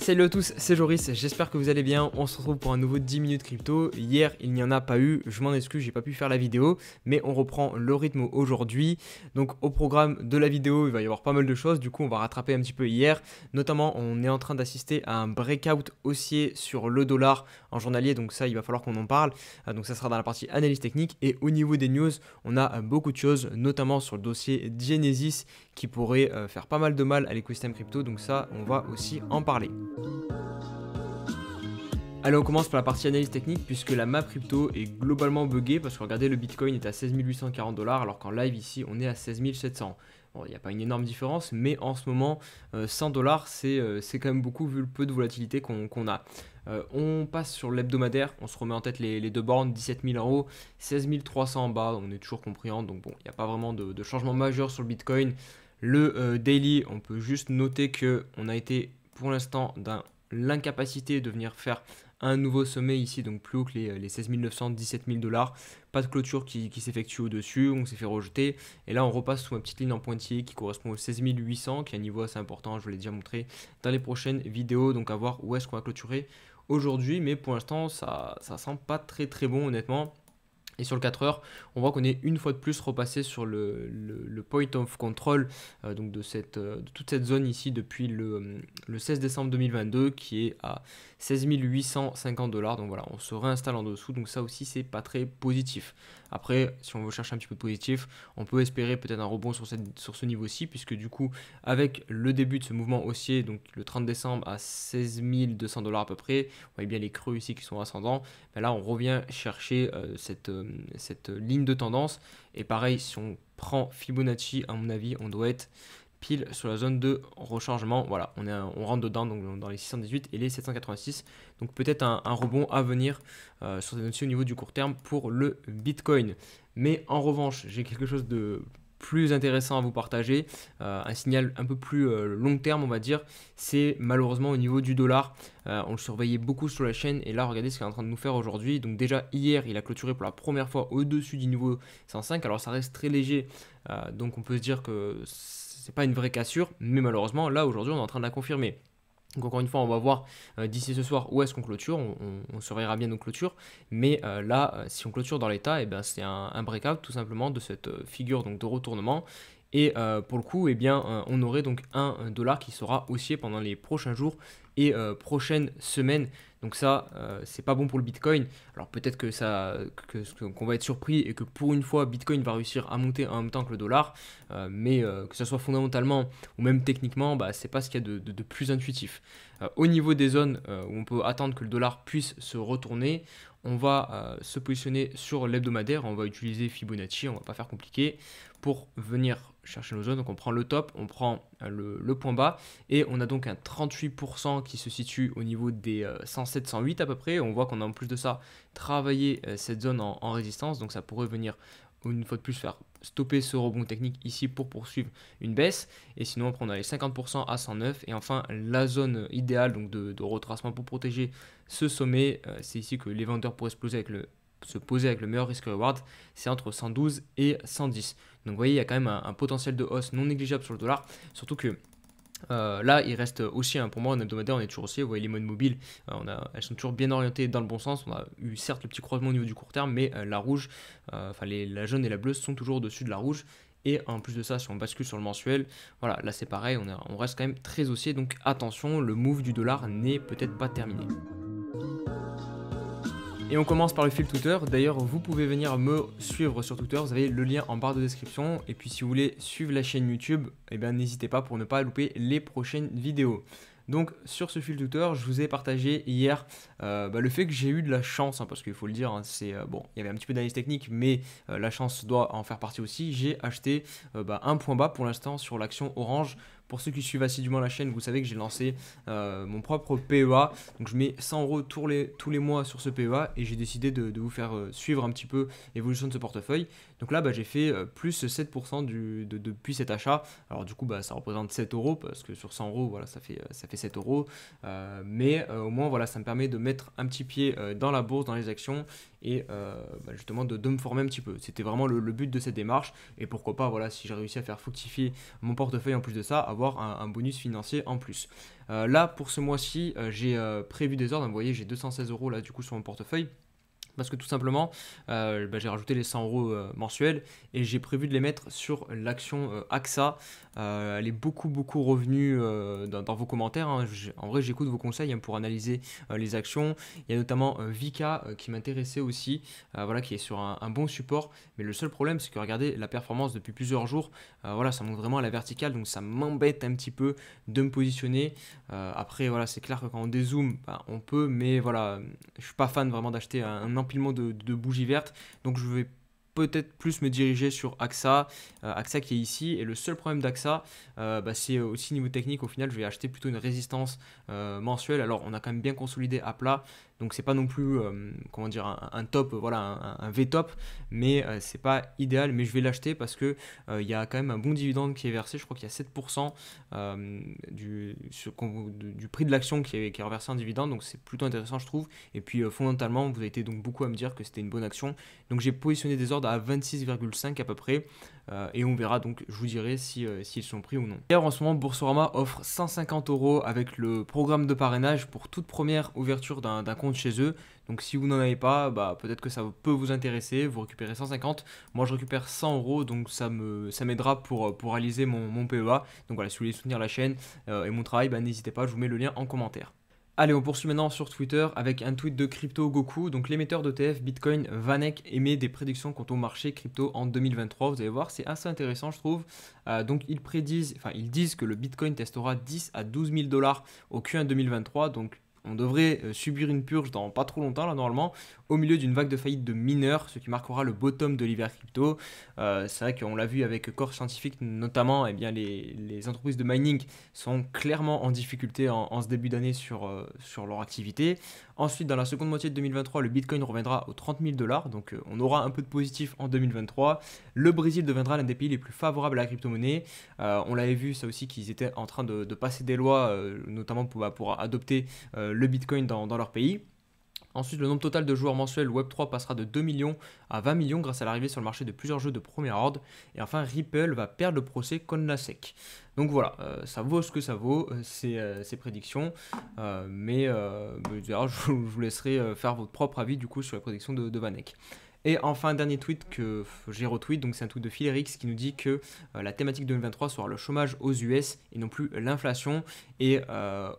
Salut à tous, c'est Joris, j'espère que vous allez bien. On se retrouve pour un nouveau 10 minutes crypto. Hier, il n'y en a pas eu, je m'en excuse, j'ai pas pu faire la vidéo, mais on reprend le rythme aujourd'hui. Donc au programme de la vidéo, il va y avoir pas mal de choses, du coup on va rattraper un petit peu hier. Notamment, on est en train d'assister à un breakout haussier sur le dollar en journalier, donc ça, il va falloir qu'on en parle. Donc ça sera dans la partie analyse technique. Et au niveau des news, on a beaucoup de choses, notamment sur le dossier Genesis qui pourrait faire pas mal de mal à l'écosystème crypto, donc ça, on va aussi en parler. Allez, on commence par la partie analyse technique puisque la map crypto est globalement buggée parce que regardez, le bitcoin est à 16 840 $ alors qu'en live ici on est à 16 700. Bon, il n'y a pas une énorme différence, mais en ce moment 100 $ c'est quand même beaucoup vu le peu de volatilité qu'on a. On passe sur l'hebdomadaire, on se remet en tête les deux bornes, 17 000 en haut, 16 300 en bas, on est toujours compréhensible, donc bon, il n'y a pas vraiment de changement majeur sur le bitcoin. Le daily, on peut juste noter qu'on a été pour l'instant dans l'incapacité de venir faire un nouveau sommet ici, donc plus haut que les 16 900, 17 000 $. Pas de clôture qui s'effectue au-dessus, on s'est fait rejeter. Et là, on repasse sous ma petite ligne en pointillé qui correspond aux 16 800, qui est un niveau assez important, je vous l'ai déjà montré dans les prochaines vidéos. Donc à voir où est-ce qu'on va clôturer aujourd'hui. Mais pour l'instant, ça sent pas très très bon honnêtement. Et sur le 4 heures, on voit qu'on est une fois de plus repassé sur le point of control donc de toute cette zone ici depuis le 16 décembre 2022 qui est à 16 850 $. Donc voilà, on se réinstalle en dessous. Donc ça aussi, c'est pas très positif. Après, si on veut chercher un petit peu de positif, on peut espérer peut-être un rebond sur ce niveau-ci, puisque du coup, avec le début de ce mouvement haussier, donc le 30 décembre à 16 200 $ à peu près, vous voyez bien les creux ici qui sont ascendants, ben là on revient chercher cette ligne de tendance. Et pareil, si on prend Fibonacci, à mon avis, on doit être pile sur la zone de rechargement. Voilà, on rentre dedans, donc dans les 618 et les 786. Donc peut-être un rebond à venir sur ces notions au niveau du court terme pour le Bitcoin. Mais en revanche, j'ai quelque chose de plus intéressant à vous partager, un signal un peu plus long terme on va dire, c'est malheureusement au niveau du dollar. On le surveillait beaucoup sur la chaîne et là regardez ce qu'il est en train de nous faire aujourd'hui. Donc déjà hier il a clôturé pour la première fois au-dessus du niveau 105, alors ça reste très léger, donc on peut se dire que c'est pas une vraie cassure, mais malheureusement là aujourd'hui on est en train de la confirmer. Donc encore une fois, on va voir d'ici ce soir où est-ce qu'on clôture, on surveillera bien nos clôtures, mais là, si on clôture dans l'état, eh ben, c'est un breakout tout simplement de cette figure donc, de retournement. Et pour le coup, eh bien, on aurait donc un dollar qui sera haussier pendant les prochains jours et prochaines semaines. Donc ça, c'est pas bon pour le Bitcoin. Alors peut-être qu'on va être surpris et que pour une fois, Bitcoin va réussir à monter en même temps que le dollar, mais que ce soit fondamentalement ou même techniquement, bah, c'est pas ce qu'il y a de plus intuitif. Au niveau des zones où on peut attendre que le dollar puisse se retourner, on va se positionner sur l'hebdomadaire, on va utiliser Fibonacci, on va pas faire compliqué pour venir chercher nos zones. Donc on prend le top, on prend le point bas et on a donc un 38% qui se situe au niveau des 107-108 à peu près. On voit qu'on a en plus de ça travaillé cette zone en résistance, donc ça pourrait venir une fois de plus faire stopper ce rebond technique ici pour poursuivre une baisse. Et sinon après on a les 50% à 109 et enfin la zone idéale donc de retracement pour protéger ce sommet, c'est ici que les vendeurs pourraient se poser avec le meilleur risk reward, c'est entre 112 et 110. Donc vous voyez, il y a quand même un potentiel de hausse non négligeable sur le dollar, surtout que là, il reste haussier, pour moi en hebdomadaire on est toujours haussier. Vous voyez les modes mobiles, elles sont toujours bien orientées dans le bon sens. On a eu certes le petit croisement au niveau du court terme, mais la rouge, la jaune et la bleue sont toujours au-dessus de la rouge. Et en plus de ça, si on bascule sur le mensuel, voilà, là c'est pareil, on reste quand même très haussier. Donc attention, le move du dollar n'est peut-être pas terminé. Et on commence par le fil Twitter. D'ailleurs, vous pouvez venir me suivre sur Twitter. Vous avez le lien en barre de description. Et puis, si vous voulez suivre la chaîne YouTube, eh bien, n'hésitez pas pour ne pas louper les prochaines vidéos. Donc, sur ce fil Twitter, je vous ai partagé hier le fait que j'ai eu de la chance, parce qu'il faut le dire, bon, il y avait un petit peu d'analyse technique, mais la chance doit en faire partie aussi. J'ai acheté un point bas pour l'instant sur l'action Orange. Pour ceux qui suivent assidûment la chaîne, vous savez que j'ai lancé mon propre PEA. Donc je mets 100 € tous les mois sur ce PEA et j'ai décidé de vous faire suivre un petit peu l'évolution de ce portefeuille. Donc là, j'ai fait plus 7% depuis cet achat. Alors du coup, ça représente 7 € parce que sur 100 €, voilà, ça fait 7 €. Mais au moins, voilà, ça me permet de mettre un petit pied dans la bourse, dans les actions et justement de me former un petit peu. C'était vraiment le but de cette démarche. Et pourquoi pas, voilà, si j'ai réussi à faire fructifier mon portefeuille en plus de ça, avoir avoir un bonus financier en plus. Là, pour ce mois-ci, j'ai prévu des ordres. Vous voyez, j'ai 216 euros là du coup sur mon portefeuille. Parce que tout simplement, j'ai rajouté les 100 euros mensuels et j'ai prévu de les mettre sur l'action AXA. Elle est beaucoup revenue dans vos commentaires, hein. En vrai, j'écoute vos conseils, hein, pour analyser les actions. Il y a notamment Vika qui m'intéressait aussi, voilà, qui est sur un bon support. Mais le seul problème, c'est que regardez la performance depuis plusieurs jours. Voilà, ça monte vraiment à la verticale, donc ça m'embête un petit peu de me positionner. Après, voilà, c'est clair que quand on dézoome, bah, on peut, mais voilà, je suis pas fan vraiment d'acheter un empilement de bougies vertes, donc je vais peut-être plus me diriger sur AXA, AXA qui est ici. Et le seul problème d'AXA, c'est aussi niveau technique. Au final, je vais acheter plutôt une résistance mensuelle. Alors, on a quand même bien consolidé à plat, donc c'est pas non plus comment dire un top, voilà, un V-top, mais c'est pas idéal. Mais je vais l'acheter parce que il y a quand même un bon dividende qui est versé. Je crois qu'il y a 7% du prix de l'action qui est reversé en dividende, donc c'est plutôt intéressant, je trouve. Et puis fondamentalement, vous avez été donc beaucoup à me dire que c'était une bonne action, donc j'ai positionné des ordres à 26,5 à peu près, et on verra, donc je vous dirai s'ils sont pris ou non. D'ailleurs, en ce moment, Boursorama offre 150 euros avec le programme de parrainage pour toute première ouverture d'un compte chez eux. Donc si vous n'en avez pas, peut-être que ça peut vous intéresser. Vous récupérez 150, moi je récupère 100 euros, donc ça m'aidera pour réaliser mon PEA. Donc voilà, si vous voulez soutenir la chaîne et mon travail, n'hésitez pas, je vous mets le lien en commentaire. Allez, on poursuit maintenant sur Twitter avec un tweet de Crypto Goku. Donc l'émetteur d'ETF Bitcoin Vanek émet des prédictions quant au marché crypto en 2023. Vous allez voir, c'est assez intéressant, je trouve. Donc ils disent que le Bitcoin testera 10 à 12 000 dollars au Q1 2023. Donc on devrait subir une purge dans pas trop longtemps là normalement, au milieu d'une vague de faillite de mineurs, ce qui marquera le bottom de l'hiver crypto. C'est vrai qu'on l'a vu avec Core Scientific notamment, eh bien les entreprises de mining sont clairement en difficulté en ce début d'année sur leur activité. Ensuite, dans la seconde moitié de 2023, le Bitcoin reviendra aux 30 000 dollars, donc on aura un peu de positif en 2023. Le Brésil deviendra l'un des pays les plus favorables à la crypto-monnaie. On l'avait vu ça aussi, qu'ils étaient en train de passer des lois, notamment pour adopter le Bitcoin dans leur pays. Ensuite, le nombre total de joueurs mensuels Web3 passera de 2 millions à 20 millions grâce à l'arrivée sur le marché de plusieurs jeux de premier ordre. Et enfin, Ripple va perdre le procès contre la SEC. Donc voilà, ça vaut ce que ça vaut, ces prédictions. D'ailleurs, je vous laisserai faire votre propre avis du coup sur les prédictions de Vanek. Et enfin, un dernier tweet que j'ai retweet, donc c'est un tweet de Philerix qui nous dit que la thématique 2023 sera le chômage aux US et non plus l'inflation. Et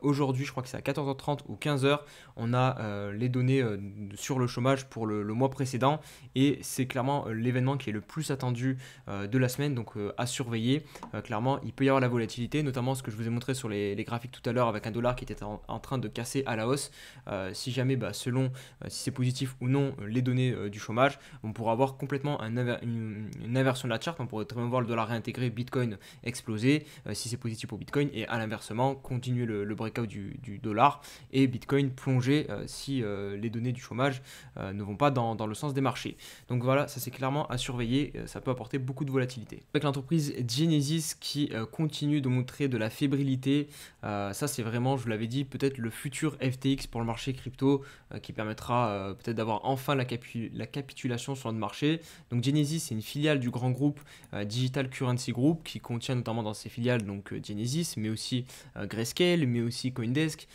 aujourd'hui, je crois que c'est à 14h30 ou 15h, on a les données sur le chômage pour le mois précédent. Et c'est clairement l'événement qui est le plus attendu de la semaine, donc à surveiller. Clairement, il peut y avoir la volatilité, notamment ce que je vous ai montré sur les graphiques tout à l'heure avec un dollar qui était en train de casser à la hausse. Si jamais, selon si c'est positif ou non les données du chômage, on pourra avoir complètement une inversion de la charte. On pourrait très bien voir le dollar réintégré, Bitcoin exploser si c'est positif pour Bitcoin, et à l'inversement continuer le breakout du dollar et Bitcoin plonger si les données du chômage ne vont pas dans le sens des marchés. Donc voilà, ça c'est clairement à surveiller, ça peut apporter beaucoup de volatilité. Avec l'entreprise Genesis qui continue de montrer de la fébrilité, ça c'est vraiment, je vous l'avais dit, peut-être le futur FTX pour le marché crypto, qui permettra peut-être d'avoir enfin la capitulation sur notre marché. Donc Genesis, c'est une filiale du grand groupe Digital Currency Group qui contient notamment dans ses filiales donc Genesis, mais aussi Grayscale, mais aussi Coindesk.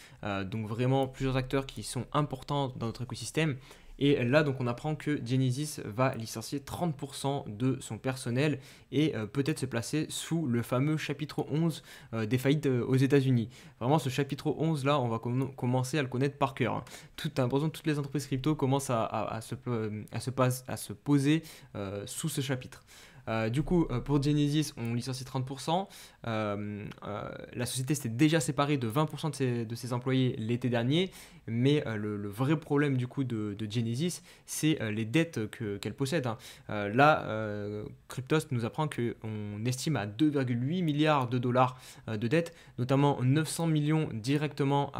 Donc vraiment plusieurs acteurs qui sont importants dans notre écosystème. Et là, donc, on apprend que Genesis va licencier 30% de son personnel et peut-être se placer sous le fameux chapitre 11 des faillites aux États-Unis. Vraiment, ce chapitre 11 là, on va commencer à le connaître par cœur. L'impression que toutes les entreprises crypto commencent à se poser sous ce chapitre. Du coup, pour Genesis, on licencie 30%. La société s'était déjà séparée de 20% de ses employés l'été dernier. Mais le vrai problème du coup de Genesis, c'est les dettes qu'elle possède. Cryptost nous apprend qu'on estime à 2,8 milliards de dollars de dettes, notamment 900 millions directement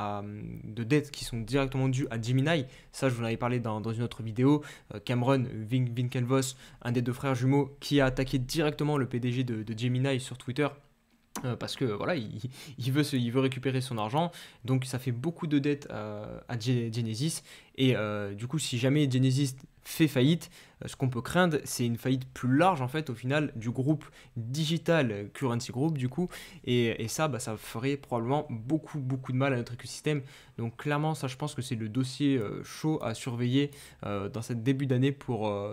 de dettes qui sont directement dues à Gemini. Ça, je vous en avais parlé dans une autre vidéo. Cameron Winklevoss, un des deux frères jumeaux, qui a attaqué directement le PDG de Gemini sur Twitter, Parce que voilà, il veut récupérer son argent, donc ça fait beaucoup de dettes à Genesis, et du coup, si jamais Genesis fait faillite, ce qu'on peut craindre, c'est une faillite plus large en fait au final du groupe Digital Currency Group du coup, et ça, bah, ça ferait probablement beaucoup de mal à notre écosystème. Donc clairement, ça, je pense que c'est le dossier chaud à surveiller dans cette début d'année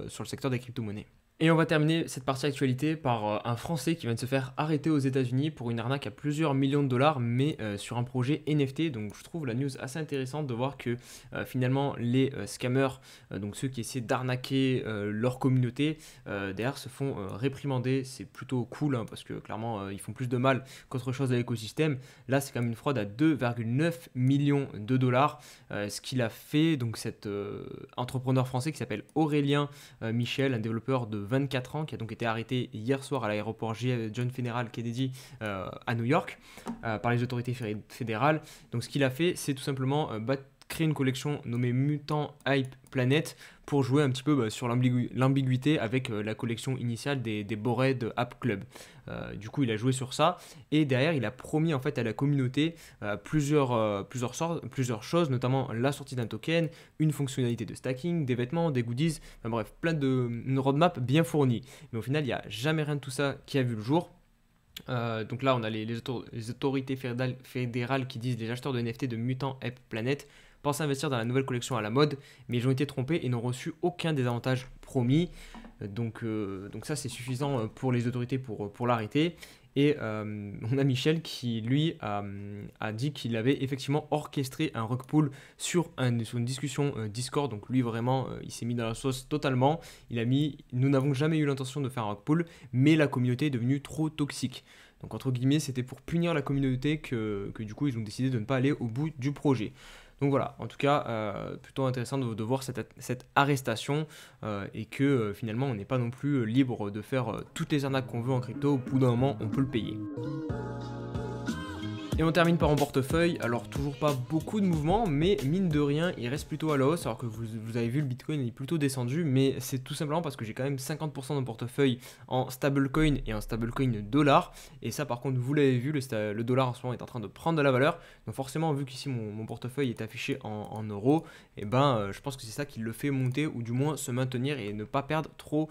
sur le secteur des crypto-monnaies. Et on va terminer cette partie actualité par un Français qui vient de se faire arrêter aux États-Unis pour une arnaque à plusieurs millions de dollars, mais sur un projet NFT. Donc je trouve la news assez intéressante de voir que finalement les scammers, donc ceux qui essaient d'arnaquer leur communauté, derrière se font réprimander. C'est plutôt cool hein, parce que clairement ils font plus de mal qu'autre chose à l'écosystème. Là, c'est quand même une fraude à 2,9 millions de dollars. Ce qu'il a fait, donc cet entrepreneur français qui s'appelle Aurélien Michel, un développeur de 24 ans qui a donc été arrêté hier soir à l'aéroport John F. Kennedy à New York par les autorités fédérales. Donc ce qu'il a fait, c'est tout simplement créer une collection nommée Mutant Hype Planet pour jouer un petit peu sur l'ambiguïté avec la collection initiale des Bored App Club. Du coup, il a joué sur ça et derrière, il a promis en fait à la communauté plusieurs choses, notamment la sortie d'un token, une fonctionnalité de stacking, des vêtements, des goodies, enfin bref, une roadmap bien fournie. Mais au final, il n'y a jamais rien de tout ça qui a vu le jour. Donc là, on a les autorités fédérales qui disent les acheteurs de NFT de Mutant Ape Planet pensent investir dans la nouvelle collection à la mode, mais ils ont été trompés et n'ont reçu aucun des avantages promis. Donc ça, c'est suffisant pour les autorités pour l'arrêter. Et on a Michel qui, lui, a dit qu'il avait effectivement orchestré un rug pull sur une discussion Discord. Donc lui, vraiment, il s'est mis dans la sauce totalement. Il a mis « Nous n'avons jamais eu l'intention de faire un rug pull, mais la communauté est devenue trop toxique ». Donc entre guillemets, c'était pour punir la communauté que du coup, ils ont décidé de ne pas aller au bout du projet. Donc voilà, en tout cas, plutôt intéressant de voir cette arrestation et que finalement on n'est pas non plus libre de faire toutes les arnaques qu'on veut en crypto. Au bout d'un moment, on peut le payer. Et on termine par mon portefeuille. Alors toujours pas beaucoup de mouvements, mais mine de rien, il reste plutôt à la hausse. Alors que vous avez vu, le Bitcoin est plutôt descendu, mais c'est tout simplement parce que j'ai quand même 50% de mon portefeuille en stablecoin et en stablecoin dollar. Et ça, par contre, vous l'avez vu, le dollar en ce moment est en train de prendre de la valeur. Donc forcément, vu qu'ici mon portefeuille est affiché en euros, et ben je pense que c'est ça qui le fait monter ou du moins se maintenir et ne pas perdre trop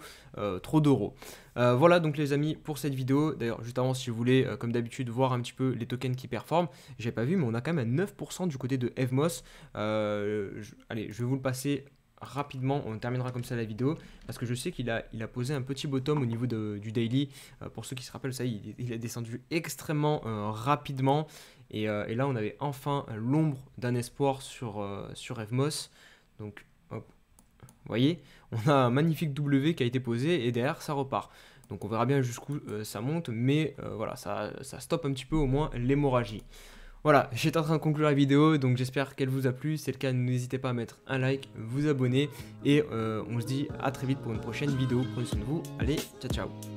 d'euros. Voilà donc les amis pour cette vidéo. D'ailleurs juste avant, si vous voulez comme d'habitude voir un petit peu les tokens qui performent, j'ai pas vu mais on a quand même à 9% du côté de Evmos. Allez, je vais vous le passer rapidement, on terminera comme ça la vidéo parce que je sais qu'il a posé un petit bottom au niveau du daily. Pour ceux qui se rappellent, ça il a descendu extrêmement rapidement et là on avait enfin l'ombre d'un espoir sur Evmos. Donc hop, vous voyez, on a un magnifique W qui a été posé et derrière ça repart. Donc on verra bien jusqu'où ça monte, mais voilà, ça stoppe un petit peu au moins l'hémorragie. Voilà, j'étais en train de conclure la vidéo, donc j'espère qu'elle vous a plu. Si c'est le cas, n'hésitez pas à mettre un like, vous abonner, et on se dit à très vite pour une prochaine vidéo. Prenez soin de vous, allez, ciao ciao.